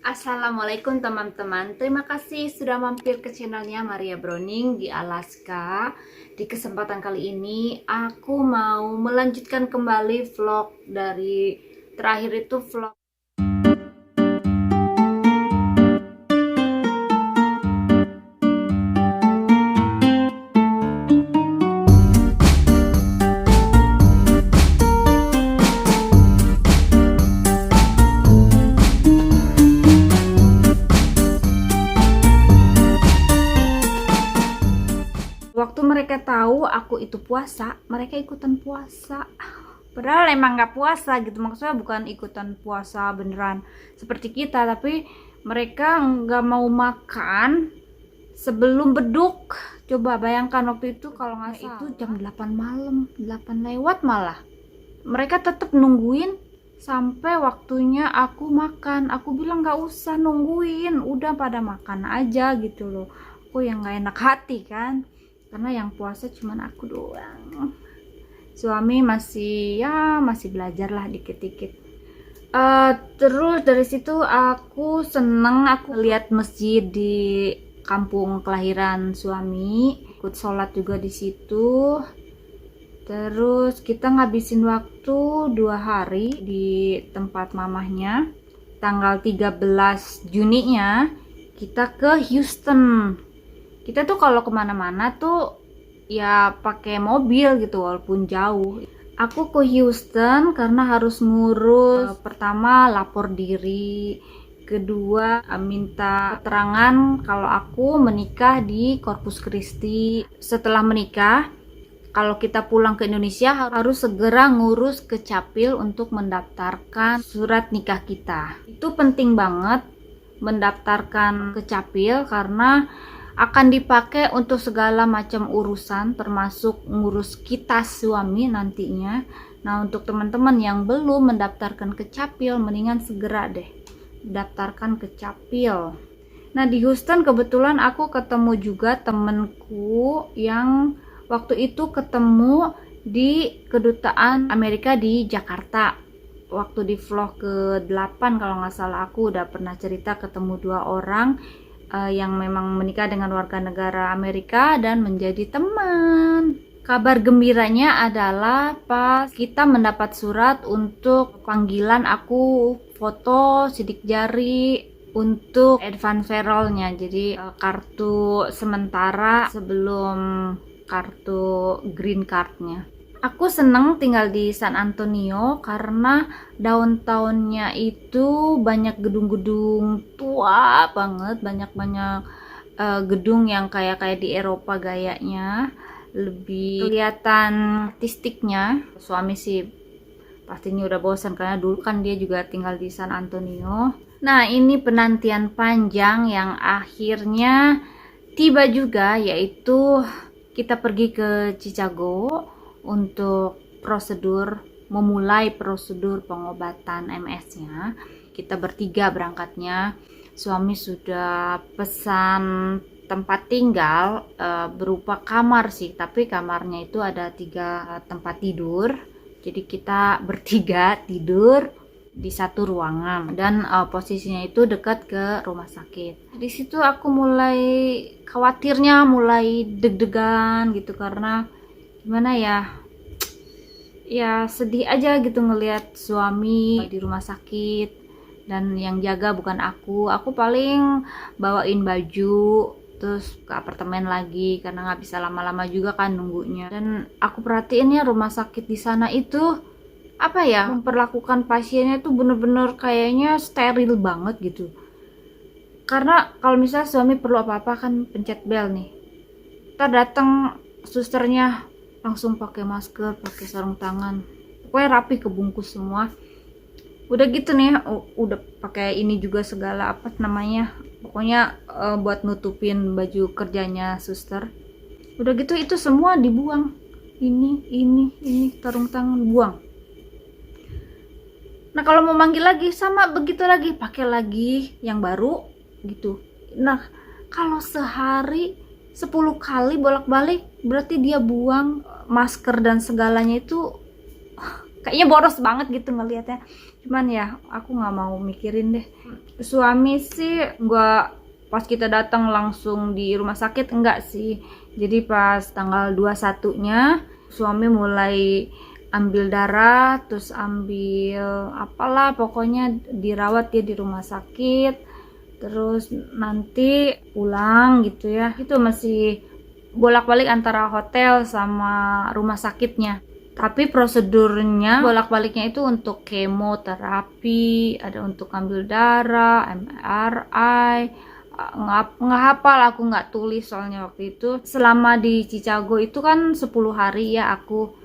Assalamualaikum teman-teman. Terima kasih sudah mampir ke channelnya Maria Browning di Alaska. Di kesempatan kali ini aku mau melanjutkan kembali vlog dari terakhir itu vlog. Waktu mereka tahu aku itu puasa, mereka ikutan puasa. Padahal emang nggak puasa gitu, maksudnya bukan ikutan puasa beneran seperti kita, tapi mereka nggak mau makan sebelum beduk. Coba bayangkan waktu itu kalau nggak salah itu jam 8 malam, 8 lewat malah. Mereka tetap nungguin sampai waktunya aku makan. Aku bilang nggak usah nungguin, udah pada makan aja gitu loh. Aku yang nggak enak hati kan, karena yang puasa cuman aku doang. Suami masih belajar lah dikit-dikit. Terus dari situ aku seneng, aku lihat masjid di kampung kelahiran suami, ikut sholat juga di situ. Terus kita ngabisin waktu 2 hari di tempat mamahnya. Tanggal 13 Juninya kita ke Houston. Kita tuh kalau kemana-mana tuh ya pakai mobil gitu walaupun jauh. Aku ke Houston karena harus ngurus pertama lapor diri, kedua minta keterangan kalau aku menikah di Corpus Christi. Setelah menikah, kalau kita pulang ke Indonesia harus segera ngurus ke Capil untuk mendaftarkan surat nikah kita. Itu penting banget mendaftarkan ke Capil karena akan dipakai untuk segala macam urusan termasuk ngurus kita suami nantinya. Nah, untuk teman-teman yang belum mendaftarkan ke Capil, mendingan segera deh daftarkan ke Capil. Nah, di Houston kebetulan aku ketemu juga temenku yang waktu itu ketemu di kedutaan Amerika di Jakarta. Waktu di vlog ke-8 kalau nggak salah aku udah pernah cerita ketemu 2 orang yang memang menikah dengan warga negara Amerika dan menjadi teman. Kabar gembiranya adalah pas kita mendapat surat untuk panggilan aku foto sidik jari untuk advance payroll-nya. Jadi kartu sementara sebelum kartu green card-nya. Aku seneng tinggal di San Antonio karena downtown-nya itu banyak gedung-gedung tua banget, banyak-banyak gedung yang kayak di Eropa gayanya, lebih kelihatan artistiknya. Suami sih pastinya udah bosan karena dulu kan dia juga tinggal di San Antonio. Nah, ini penantian panjang yang akhirnya tiba juga, yaitu kita pergi ke Chicago untuk memulai prosedur pengobatan MS-nya. Kita bertiga berangkatnya. Suami sudah pesan tempat tinggal berupa kamar sih, tapi kamarnya itu ada 3 tempat tidur. Jadi kita bertiga tidur di satu ruangan dan posisinya itu dekat ke rumah sakit. Di situ aku mulai khawatirnya, mulai deg-degan gitu karena gimana ya sedih aja gitu ngelihat suami di rumah sakit dan yang jaga bukan aku paling bawain baju terus ke apartemen lagi karena nggak bisa lama-lama juga kan nunggunya. Dan aku perhatiin ya rumah sakit di sana itu memperlakukan pasiennya tuh bener-bener kayaknya steril banget gitu. Karena kalau misalnya suami perlu apa-apa kan pencet bel nih, kita datang susternya langsung pakai masker, pakai sarung tangan, pokoknya rapi, kebungkus semua. Udah gitu nih, udah pakai ini juga segala pokoknya buat nutupin baju kerjanya suster. Udah gitu itu semua dibuang, ini sarung tangan buang. Nah, kalau mau manggil lagi sama begitu lagi, pakai lagi yang baru gitu. Nah, kalau sehari 10 kali bolak-balik berarti dia buang masker dan segalanya itu kayaknya boros banget gitu ngelihatnya. Cuman ya aku nggak mau mikirin deh. Suami sih nggak pas kita datang langsung di rumah sakit, enggak sih. Jadi pas tanggal 21-nya suami mulai ambil darah, terus ambil apalah, pokoknya dirawat dia di rumah sakit, terus nanti pulang gitu ya. Itu masih bolak-balik antara hotel sama rumah sakitnya. Tapi prosedurnya bolak-baliknya itu untuk kemoterapi, ada untuk ambil darah, MRI, nggak hafal, aku nggak tulis soalnya waktu itu. Selama di Chicago itu kan 10 hari ya aku,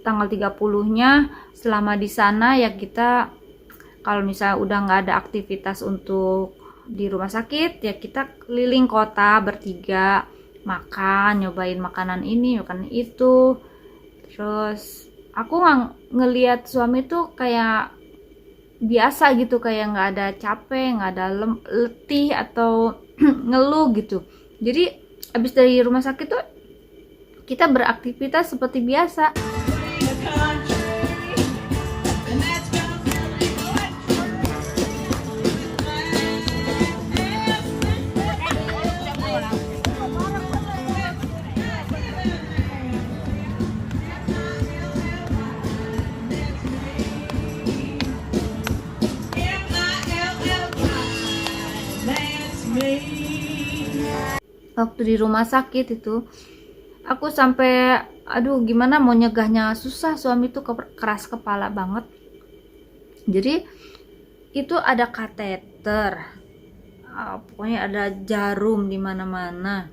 tanggal 30-nya selama di sana ya kita kalau misalnya udah nggak ada aktivitas untuk di rumah sakit ya kita keliling kota bertiga, makan, nyobain makanan ini, makanan itu. Terus aku ngelihat suami tuh kayak biasa gitu, kayak nggak ada capek, nggak ada letih atau ngeluh gitu. Jadi abis dari rumah sakit tuh kita beraktivitas seperti biasa. Waktu di rumah sakit itu aku sampai aduh gimana mau nyegahnya susah, suami tuh keras kepala banget. Jadi itu ada kateter, pokoknya ada jarum di mana-mana.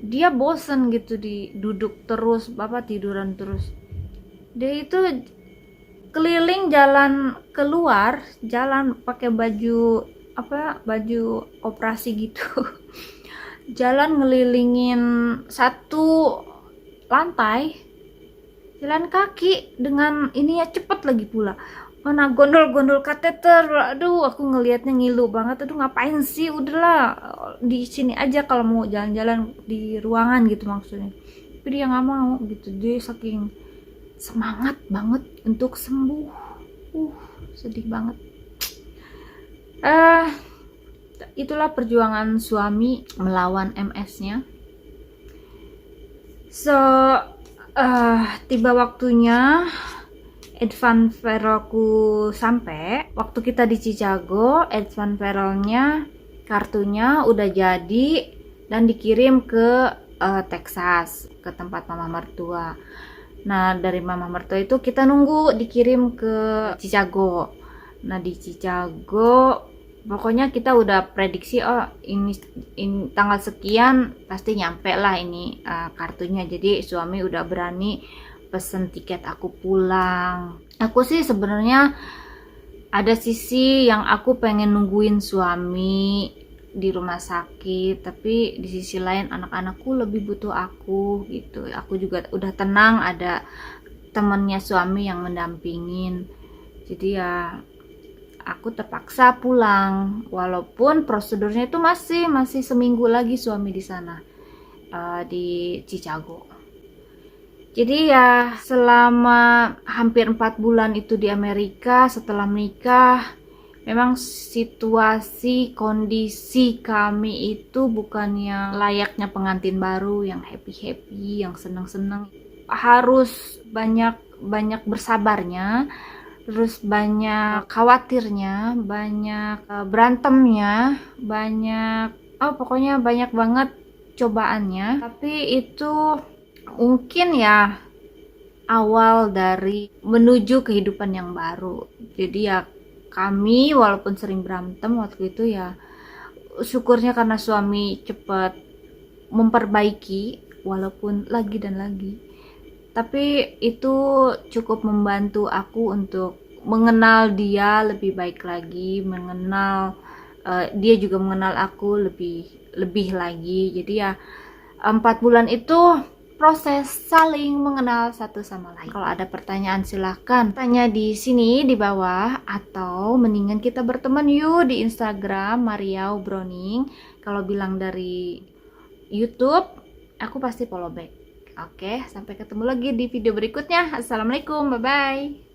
Dia bosen gitu di duduk terus, bapak tiduran terus. Dia itu keliling jalan keluar, jalan pakai baju baju operasi gitu. Jalan ngelilingin satu lantai, jalan kaki dengan ini ya, cepet lagi pula. Mana gondol-gondol kateter, aduh aku ngelihatnya ngilu banget. Aduh ngapain sih, udahlah di sini aja kalau mau jalan-jalan di ruangan gitu maksudnya. Tapi dia nggak mau gitu, dia saking semangat banget untuk sembuh. Sedih banget. Itulah perjuangan suami melawan MS-nya. So tiba waktunya advance payrollku sampai. Waktu kita di Chicago, advance payrollnya, kartunya udah jadi dan dikirim ke Texas, ke tempat mama mertua. Nah dari mama mertua itu kita nunggu dikirim ke Chicago. Nah di Chicago pokoknya kita udah prediksi, oh ini tanggal sekian pasti nyampe lah ini kartunya. Jadi suami udah berani pesen tiket aku pulang. Aku sih sebenarnya ada sisi yang aku pengen nungguin suami di rumah sakit, tapi di sisi lain anak-anakku lebih butuh aku gitu. Aku juga udah tenang ada temennya suami yang mendampingin. Jadi ya aku terpaksa pulang, walaupun prosedurnya itu masih seminggu lagi suami di sana, di Chicago. Jadi ya selama hampir 4 bulan itu di Amerika setelah menikah, memang situasi kondisi kami itu bukannya layaknya pengantin baru yang happy-happy, yang seneng-seneng. Harus banyak bersabarnya, terus banyak khawatirnya, banyak berantemnya, banyak pokoknya banyak banget cobaannya. Tapi itu mungkin ya awal dari menuju kehidupan yang baru. Jadi ya kami walaupun sering berantem waktu itu ya syukurnya karena suami cepat memperbaiki walaupun lagi dan lagi. Tapi itu cukup membantu aku untuk mengenal dia lebih baik lagi, mengenal dia juga mengenal aku lebih lagi. Jadi ya 4 bulan itu proses saling mengenal satu sama lain. Kalau ada pertanyaan silahkan tanya di sini di bawah, atau mendingan kita berteman yuk di Instagram Mariau Browning. Kalau bilang dari YouTube, aku pasti follow back. Oke, sampai ketemu lagi di video berikutnya. Assalamualaikum, bye-bye.